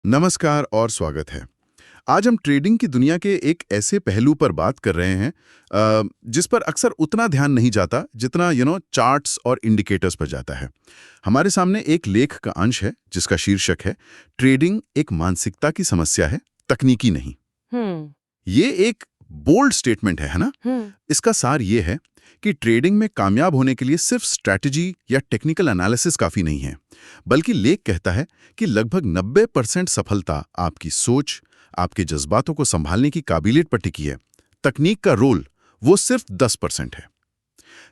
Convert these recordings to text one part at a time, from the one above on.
नमस्कार और स्वागत है। आज हम ट्रेडिंग की दुनिया के एक ऐसे पहलू पर बात कर रहे हैं जिस पर अक्सर उतना ध्यान नहीं जाता जितना चार्ट्स और इंडिकेटर्स पर जाता है। हमारे सामने एक लेख का अंश है जिसका शीर्षक है ट्रेडिंग एक मानसिकता की समस्या है, तकनीकी नहीं। ये एक बोल्ड स्टेटमेंट है ना? इसका सार ये है कि ट्रेडिंग में कामयाब होने के लिए सिर्फ स्ट्रैटेजी या टेक्निकल एनालिसिस काफी नहीं है, बल्कि लेख कहता है कि लगभग 90% सफलता आपकी सोच, आपके जज्बातों को संभालने की काबिलियत पर टिकी है। तकनीक का रोल वो सिर्फ 10% है।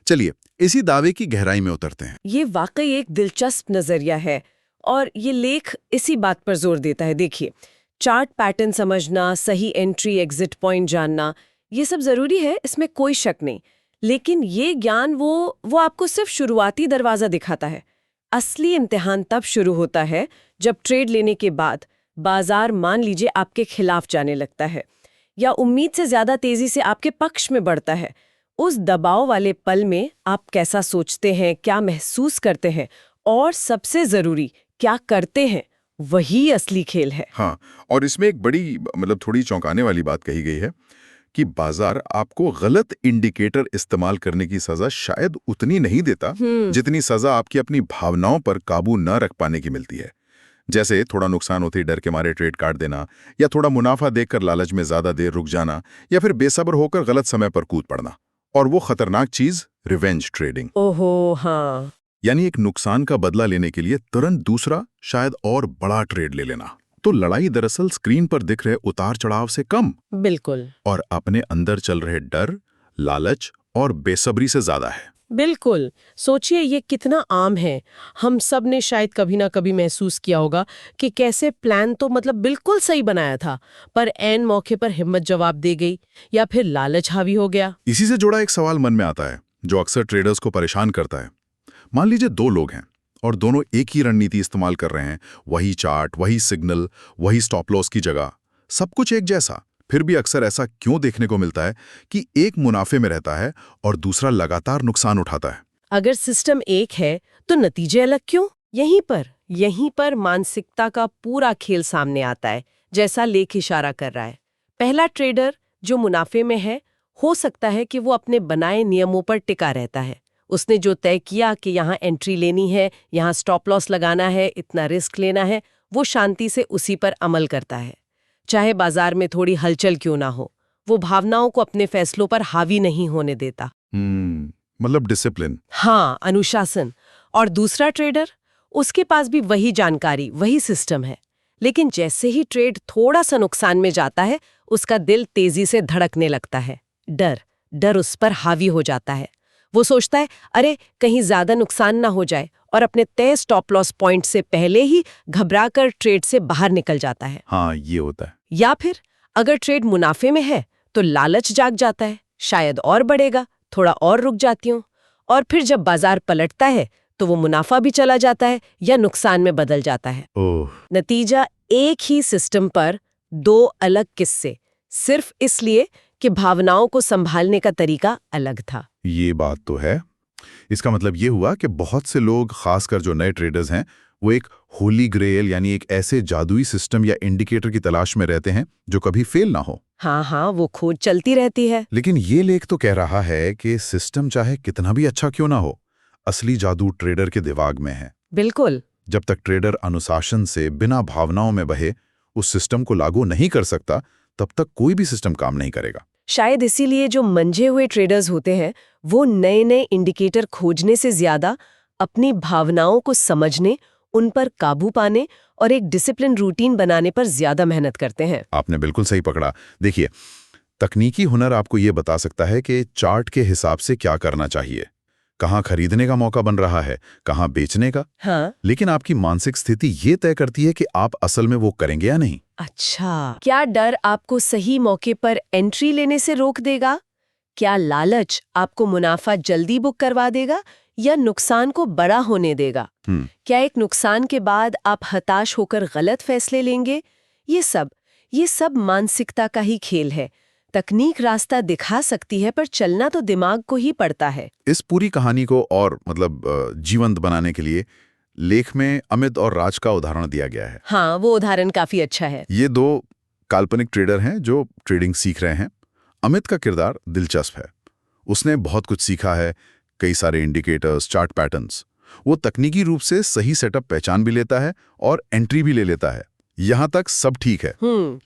चलिए इसी दावे की गहराई में उतरते हैं। ये वाकई एक दिलचस्प नजरिया है और ये लेख इसी बात पर जोर देता है। देखिए, चार्ट पैटर्न समझना, सही एंट्री एग्जिट पॉइंट जानना, ये सब जरूरी है, इसमें कोई शक नहीं। लेकिन ये ज्ञान वो आपको सिर्फ शुरुआती दरवाजा दिखाता है। असली इम्तिहान तब शुरू होता है जब ट्रेड लेने के बाद बाजार मान लीजिए आपके खिलाफ जाने लगता है या उम्मीद से ज्यादा तेजी से आपके पक्ष में बढ़ता है। उस दबाव वाले पल में आप कैसा सोचते हैं, क्या महसूस करते हैं और सबसे जरूरी क्या करते हैं, वही असली खेल है। हाँ, और इसमें एक बड़ी थोड़ी चौंकाने वाली बात कही गई है कि बाजार आपको गलत इंडिकेटर इस्तेमाल करने की सजा शायद उतनी नहीं देता जितनी सजा आपकी अपनी भावनाओं पर काबू न रख पाने की मिलती है। जैसे थोड़ा नुकसान होते ही डर के मारे ट्रेड काट देना, या थोड़ा मुनाफा देखकर लालच में ज्यादा देर रुक जाना, या फिर बेसब्र होकर गलत समय पर कूद पड़ना। और वो खतरनाक चीज रिवेंज ट्रेडिंग। ओहो हाँ, यानी एक नुकसान का बदला लेने के लिए तुरंत दूसरा, शायद और बड़ा ट्रेड ले लेना। तो लड़ाई दरअसल स्क्रीन पर दिख रहे उतार चढ़ाव से कम, बिल्कुल, और अपने अंदर चल रहे डर, लालच और बेसब्री से ज्यादा है। बिल्कुल। सोचिए ये कितना आम है। हम सब ने शायद कभी ना कभी महसूस किया होगा कि कैसे प्लान तो बिल्कुल सही बनाया था, पर ऐन मौके पर हिम्मत जवाब दे गई या फिर लालच हावी हो गया। इसी से जुड़ा एक सवाल मन में आता है जो अक्सर ट्रेडर्स को परेशान करता है। मान लीजिए दो लोग हैं और दोनों एक ही रणनीति इस्तेमाल कर रहे हैं, वही चार्ट, वही सिग्नल, वही स्टॉप लॉस की जगह, सब कुछ एक जैसा। फिर भी अक्सर ऐसा क्यों देखने को मिलता है कि एक मुनाफे में रहता है और दूसरा लगातार नुकसान उठाता है? अगर सिस्टम एक है तो नतीजे अलग क्यों? यहीं पर मानसिकता का पूरा खेल सामने आता है, जैसा लेख इशारा कर रहा है। पहला ट्रेडर जो मुनाफे में है, हो सकता है कि वो अपने बनाए नियमों पर टिका रहता है। उसने जो तय किया कि यहाँ एंट्री लेनी है, यहाँ स्टॉप लॉस लगाना है, इतना रिस्क लेना है, वो शांति से उसी पर अमल करता है। चाहे बाजार में थोड़ी हलचल क्यों ना हो, वो भावनाओं को अपने फैसलों पर हावी नहीं होने देता। डिसिप्लिन। हाँ, अनुशासन। और दूसरा ट्रेडर, उसके पास भी वही जानकारी, वही सिस्टम है, लेकिन जैसे ही ट्रेड थोड़ा सा नुकसान में जाता है, उसका दिल तेजी से धड़कने लगता है। डर उस पर हावी हो जाता है। वो सोचता है, अरे कहीं ज्यादा नुकसान ना हो जाए, और अपने तय स्टॉप लॉस पॉइंट से पहले ही घबराकर ट्रेड से बाहर निकल जाता है। हाँ, ये होता है। या फिर अगर ट्रेड मुनाफे में है तो लालच जाग जाता है, शायद और बढ़ेगा, थोड़ा और रुक जाती हूँ। और फिर जब बाजार पलटता है तो वो मुनाफा भी चला जाता है या नुकसान में बदल जाता है। नतीजा एक ही सिस्टम पर दो अलग किस्से, सिर्फ इसलिए कि भावनाओं को संभालने का तरीका अलग था। ये बात तो है। इसका मतलब ये हुआ कि बहुत से लोग, खासकर जो नए ट्रेडर्स हैं, वो एक होली ग्रेल यानी एक ऐसे जादुई सिस्टम या इंडिकेटर की तलाश में रहते हैं जो कभी फेल ना हो। हाँ, वो खोज चलती रहती है। लेकिन ये लेख तो कह रहा है कि सिस्टम चाहे कितना भी अच्छा क्यों ना हो, असली जादू ट्रेडर के दिमाग में है। बिल्कुल। जब तक ट्रेडर अनुशासन से बिना भावनाओं में बहे उस सिस्टम को लागू नहीं कर सकता, तब तक कोई भी सिस्टम काम नहीं करेगा। शायद इसीलिए जो मंझे हुए ट्रेडर्स होते हैं वो नए इंडिकेटर खोजने से ज्यादा अपनी भावनाओं को समझने, उन पर काबू पाने और एक डिसिप्लिन रूटीन बनाने पर ज्यादा मेहनत करते हैं। आपने बिल्कुल सही पकड़ा। देखिए, तकनीकी हुनर आपको ये बता सकता है कि चार्ट के हिसाब से क्या करना चाहिए, कहाँ खरीदने का मौका बन रहा है, कहाँ बेचने का। हाँ, लेकिन आपकी मानसिक स्थिति ये तय करती है कि आप असल में वो करेंगे या नहीं। अच्छा, क्या डर आपको सही मौके पर एंट्री लेने से रोक देगा? क्या लालच आपको मुनाफा जल्दी बुक करवा देगा या नुकसान को बड़ा होने देगा? क्या एक नुकसान के बाद आप हताश होकर गलत फैसले लेंगे? ये सब मानसिकता का ही खेल है। तकनीक रास्ता दिखा सकती है, पर चलना तो दिमाग को ही पड़ता है। इस पूरी कहानी को और जीवंत बनाने के लिए लेख में अमित और राज का उदाहरण दिया गया है। हाँ, वो उदाहरण काफी अच्छा है। ये दो काल्पनिक ट्रेडर हैं जो ट्रेडिंग सीख रहे हैं। अमित का किरदार दिलचस्प है। उसने बहुत कुछ सीखा है, कई सारे इंडिकेटर्स, चार्ट पैटर्न्स। वो तकनीकी रूप से सही सेटअप पहचान भी लेता है और एंट्री भी ले लेता है। यहाँ तक सब ठीक है,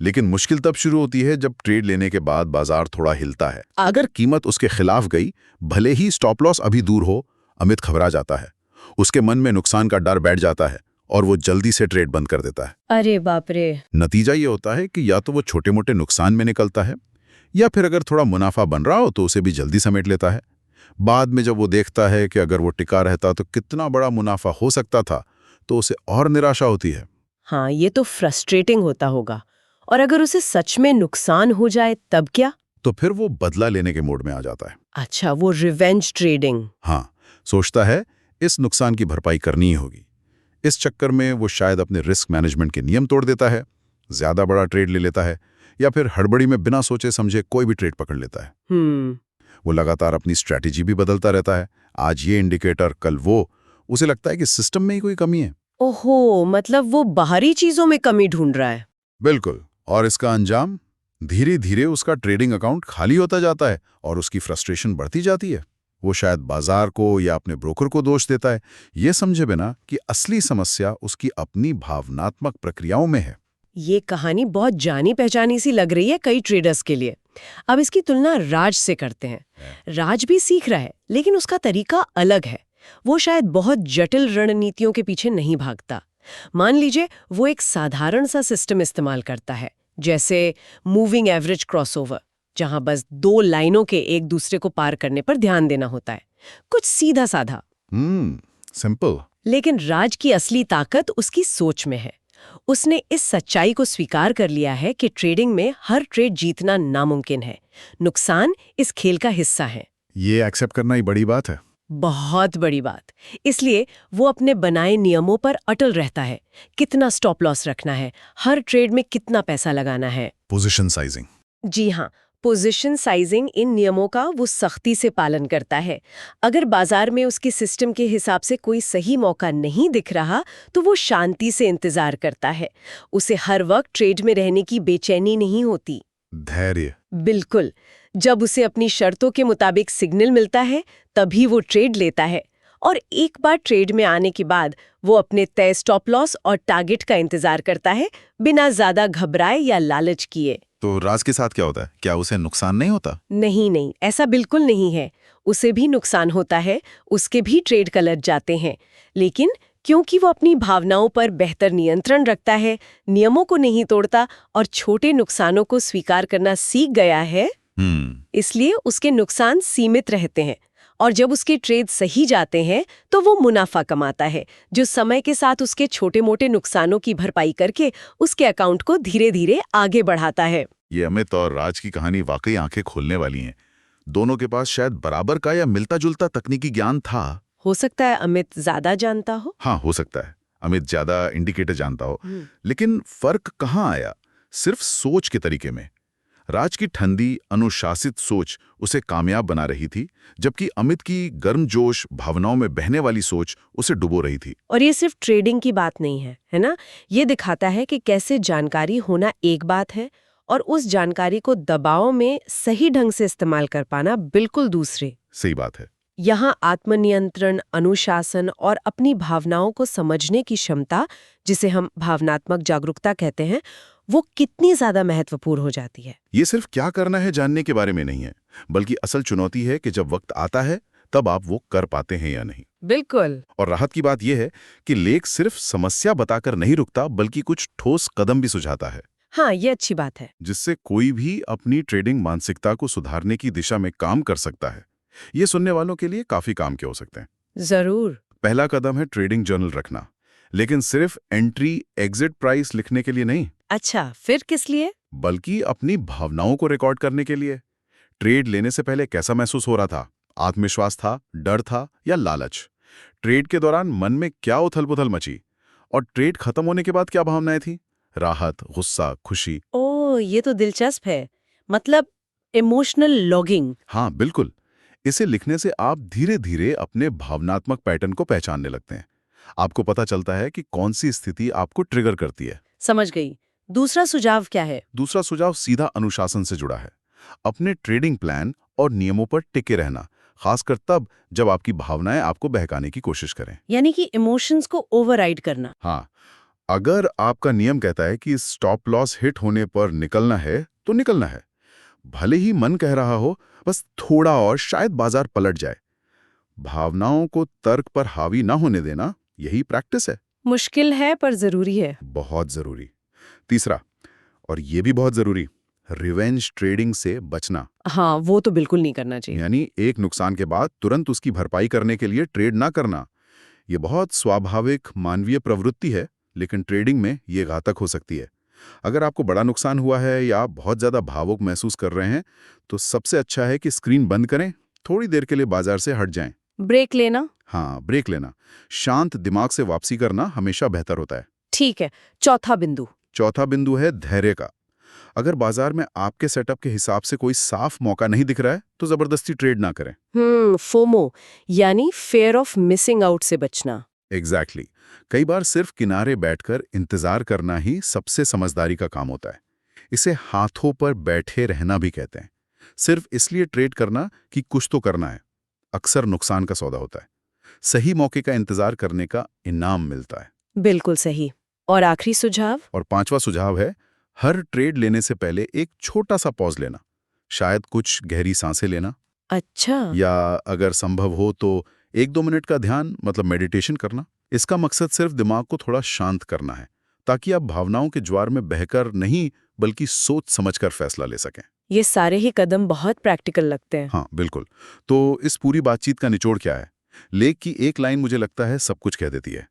लेकिन मुश्किल तब शुरू होती है जब ट्रेड लेने के बाद बाजार थोड़ा हिलता है। अगर कीमत उसके खिलाफ गई, भले ही स्टॉप लॉस अभी दूर हो, अमित घबरा जाता है। उसके मन में नुकसान का डर बैठ जाता है और वो जल्दी से ट्रेड बंद कर देता है। अरे बाप रे। नतीजा ये होता है कि या तो वो छोटे मोटे नुकसान में निकलता है, या फिर अगर थोड़ा मुनाफा बन रहा हो तो उसे भी जल्दी समेट लेता है। बाद में जब वो देखता है कि अगर वो टिका रहता तो कितना बड़ा मुनाफा हो सकता था, तो उसे और निराशा होती है। हाँ, ये तो फ्रस्ट्रेटिंग होता होगा। और अगर उसे सच में नुकसान हो जाए तब क्या? तो फिर वो बदला लेने के मूड में आ जाता है। अच्छा, वो रिवेंज ट्रेडिंग। हाँ, सोचता है इस नुकसान की भरपाई करनी ही होगी। इस चक्कर में वो शायद अपने रिस्क मैनेजमेंट के नियम तोड़ देता है, ज्यादा बड़ा ट्रेड ले लेता है, या फिर हड़बड़ी में बिना सोचे समझे कोई भी ट्रेड पकड़ लेता है। वो लगातार अपनी स्ट्रैटेजी भी बदलता रहता है। आज ये इंडिकेटर, कल वो। उसे लगता है कि सिस्टम में ही कोई कमी है। ओहो, मतलब वो बाहरी चीजों में कमी ढूंढ रहा है। बिल्कुल। और इसका अंजाम, धीरे धीरे उसका ट्रेडिंग अकाउंट खाली होता जाता है और उसकी फ्रस्ट्रेशन बढ़ती जाती है। वो शायद बाजार को या अपने ब्रोकर को दोष देता है, ये समझे बिना कि असली समस्या उसकी अपनी भावनात्मक प्रक्रियाओं में है। ये कहानी बहुत जानी पहचानी सी लग रही है कई ट्रेडर्स के लिए। अब इसकी तुलना राज से करते हैं। राज भी सीख रहा है, लेकिन उसका तरीका अलग है। वो शायद बहुत जटिल रणनीतियों के पीछे नहीं भागता। मान लीजिए वो एक साधारण सा सिस्टम इस्तेमाल करता है, जैसे मूविंग एवरेज क्रॉसओवर, जहां बस दो लाइनों के एक दूसरे को पार करने पर ध्यान देना होता है। कुछ सीधा साधा। सिंपल। लेकिन राज की असली ताकत उसकी सोच में है। उसने इस सच्चाई को स्वीकार कर लिया है कि ट्रेडिंग में हर ट्रेड जीतना नामुमकिन है। नुकसान इस खेल का हिस्सा है। ये एक्सेप्ट करना ही बड़ी बात है। बहुत बड़ी बात। इसलिए वो अपने बनाए नियमों पर अटल रहता है। कितना स्टॉप लॉस रखना है, हर ट्रेड में कितना पैसा लगाना है। Position sizing. जी हाँ, पोजीशन साइजिंग, इन नियमों का वो सख्ती से पालन करता है। अगर बाजार में उसके सिस्टम के हिसाब से कोई सही मौका नहीं दिख रहा, तो वो शांति से इंतजार करता है। उसे हर वक्त ट्रेड में रहने की बेचैनी नहीं होती। धैर्य। बिल्कुल। जब उसे अपनी शर्तों के मुताबिक सिग्नल मिलता है, तभी वो ट्रेड लेता है। और एक बार ट्रेड में आने के बाद वो अपने तय स्टॉप लॉस और टारगेट का इंतजार करता है, बिना ज्यादा घबराए या लालच किए। तो राज के साथ क्या होता है? क्या उसे नुकसान नहीं होता? नहीं, ऐसा बिल्कुल नहीं है। उसे भी नुकसान होता है, उसके भी ट्रेड कलट जाते हैं। लेकिन क्योंकि वो अपनी भावनाओं पर बेहतर नियंत्रण रखता है, नियमों को नहीं तोड़ता और छोटे नुकसानों को स्वीकार करना सीख गया है, इसलिए उसके नुकसान सीमित रहते हैं। और जब उसके ट्रेड सही जाते हैं, तो वो मुनाफा कमाता है, जो समय के साथ उसके छोटे मोटे नुकसानों की भरपाई करके उसके अकाउंट को धीरे धीरे आगे बढ़ाता है। ये अमित और राज की कहानी वाकई आंखें खोलने वाली है। दोनों के पास शायद बराबर का या मिलता जुलता तकनीकी ज्ञान था। हो सकता है अमित ज्यादा जानता हो। हाँ, हो सकता है अमित ज्यादा इंडिकेटर जानता हो। लेकिन फर्क कहाँ आया? सिर्फ सोच के तरीके में। राज की ठंडी, अनुशासित सोच उसे कामयाब बना रही थी, जबकि अमित की गर्मजोश, भावनाओं में बहने वाली सोच उसे डुबो रही थी। और ये सिर्फ ट्रेडिंग की बात नहीं है ना? ये दिखाता है कि कैसे जानकारी होना एक बात है और उस जानकारी को दबाव में सही ढंग से इस्तेमाल कर पाना बिल्कुल दूसरे। सही बात है। यहाँ आत्मनियंत्रण, अनुशासन और अपनी भावनाओं को समझने की क्षमता, जिसे हम भावनात्मक जागरूकता कहते हैं, वो कितनी ज्यादा महत्वपूर्ण हो जाती है। ये सिर्फ क्या करना है जानने के बारे में नहीं है, बल्कि असल चुनौती है कि जब वक्त आता है तब आप वो कर पाते हैं या नहीं। बिल्कुल। और राहत की बात यह है कि लेख सिर्फ समस्या बताकर नहीं रुकता, बल्कि कुछ ठोस कदम भी सुझाता है। हाँ, ये अच्छी बात है। जिससे कोई भी अपनी ट्रेडिंग मानसिकता को सुधारने की दिशा में काम कर सकता है। ये सुनने वालों के लिए काफी काम के हो सकते हैं। जरूर। पहला कदम है ट्रेडिंग जर्नल रखना, लेकिन सिर्फ एंट्री एग्जिट प्राइस लिखने के लिए नहीं। अच्छा, फिर किस लिए? बल्कि अपनी भावनाओं को रिकॉर्ड करने के लिए। ट्रेड लेने से पहले कैसा महसूस हो रहा था? आत्मविश्वास था, डर था या लालच? ट्रेड के दौरान मन में क्या उथल-पुथल मची? और ट्रेड खत्म होने के बाद क्या भावनाएं थी? राहत, गुस्सा, खुशी? ओह, ये तो दिलचस्प है। मतलब इमोशनल लॉगिंग। हाँ, बिल्कुल। इसे लिखने से आप धीरे धीरे अपने भावनात्मक पैटर्न को पहचानने लगते हैं। आपको पता चलता है कि कौन सी स्थिति आपको ट्रिगर करती है। समझ गई। दूसरा सुझाव क्या है? दूसरा सुझाव सीधा अनुशासन से जुड़ा है। अपने ट्रेडिंग प्लान और नियमों पर टिके रहना, खासकर तब जब आपकी भावनाएं आपको बहकाने की कोशिश करें। यानी कि इमोशंस को ओवरराइड करना। हाँ, अगर आपका नियम कहता है कि स्टॉप लॉस हिट होने पर निकलना है, तो निकलना है। भले ही मन कह रहा हो बस थोड़ा और शायद बाजार पलट जाए। भावनाओं को तर्क पर हावी ना होने देना, यही प्रैक्टिस है। मुश्किल है पर जरूरी है। बहुत जरूरी। तीसरा, और ये भी बहुत जरूरी, रिवेंज ट्रेडिंग से बचना। हाँ, वो तो बिल्कुल नहीं करना चाहिए। यानी एक नुकसान के बाद तुरंत उसकी भरपाई करने के लिए ट्रेड ना करना। ये बहुत स्वाभाविक मानवीय प्रवृत्ति है, लेकिन ट्रेडिंग में ये घातक हो सकती है। अगर आपको बड़ा नुकसान हुआ है या आप बहुत ज़्यादा भावुक महसूस कर रहे हैं, तो सबसे अच्छा है कि स्क्रीन बंद करें, थोड़ी देर के लिए बाजार से हट जाएं। ब्रेक लेना। हाँ, ब्रेक लेना। शांत दिमाग से वापसी करना हमेशा बेहतर होता है। ठीक है। चौथा बिंदु। चौथा बिंदु है धैर्य का। अगर बाजार में आपके सेटअप के हिसाब से कोई साफ मौका नहीं दिख रहा है, तो जबरदस्ती ट्रेड ना करें। फोमो यानी फेयर ऑफ मिसिंग आउट से बचना। एग्जैक्टली। कई बार सिर्फ किनारे बैठकर इंतजार करना ही सबसे समझदारी का काम होता है। इसे हाथों पर बैठे रहना भी कहते हैं। सिर्फ इसलिए ट्रेड करना कि कुछ तो करना है, अक्सर नुकसान का सौदा होता है। सही मौके का इंतजार करने का इनाम मिलता है। बिल्कुल सही। और आखिरी सुझाव? और पांचवा सुझाव है, हर ट्रेड लेने से पहले एक छोटा सा पॉज लेना। शायद कुछ गहरी सांसें लेना, अच्छा। या अगर संभव हो तो 1-2 मिनट का ध्यान मतलब मेडिटेशन करना। इसका मकसद सिर्फ दिमाग को थोड़ा शांत करना है, ताकि आप भावनाओं के ज्वार में बहकर नहीं बल्कि सोच समझकर फैसला ले सकें। ये सारे ही कदम बहुत प्रैक्टिकल लगते हैं। हाँ, बिल्कुल। तो इस पूरी बातचीत का निचोड़ क्या है? लेख की एक लाइन मुझे लगता है सब कुछ कह देती है।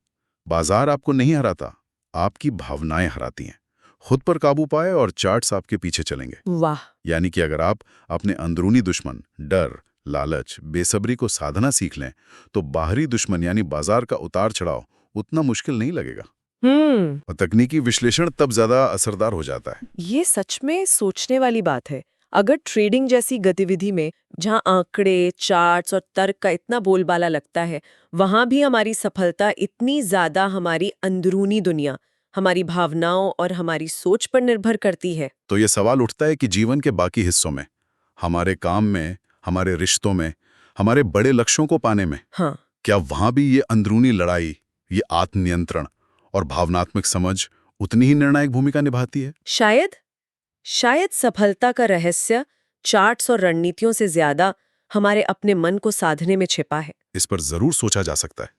बाजार आपको नहीं हराता, आपकी भावनाएं हराती हैं। खुद पर काबू पाए और चार्ट्स आपके पीछे चलेंगे। वाह। यानी कि अगर आप अपने अंदरूनी दुश्मन, डर, लालच, बेसब्री को साधना सीख लें, तो बाहरी दुश्मन यानी बाजार का उतार चढ़ाव उतना मुश्किल नहीं लगेगा। और तकनीकी विश्लेषण तब ज्यादा असरदार हो जाता है। ये सच में सोचने वाली बात है। अगर ट्रेडिंग जैसी गतिविधि में जहां आंकड़े, चार्ट्स और तर्क का इतना बोलबाला लगता है, वहां भी हमारी सफलता इतनी ज्यादा हमारी अंदरूनी दुनिया, हमारी भावनाओं और हमारी सोच पर निर्भर करती है। तो ये सवाल उठता है कि जीवन के बाकी हिस्सों में, हमारे काम में, हमारे रिश्तों में, हमारे बड़े लक्ष्यों को पाने में, हाँ, क्या वहां भी ये अंदरूनी लड़ाई, ये आत्मनियंत्रण और भावनात्मक समझ उतनी ही निर्णायक भूमिका निभाती है? शायद सफलता का रहस्य चार्ट्स और रणनीतियों से ज्यादा हमारे अपने मन को साधने में छिपा है। इस पर जरूर सोचा जा सकता है।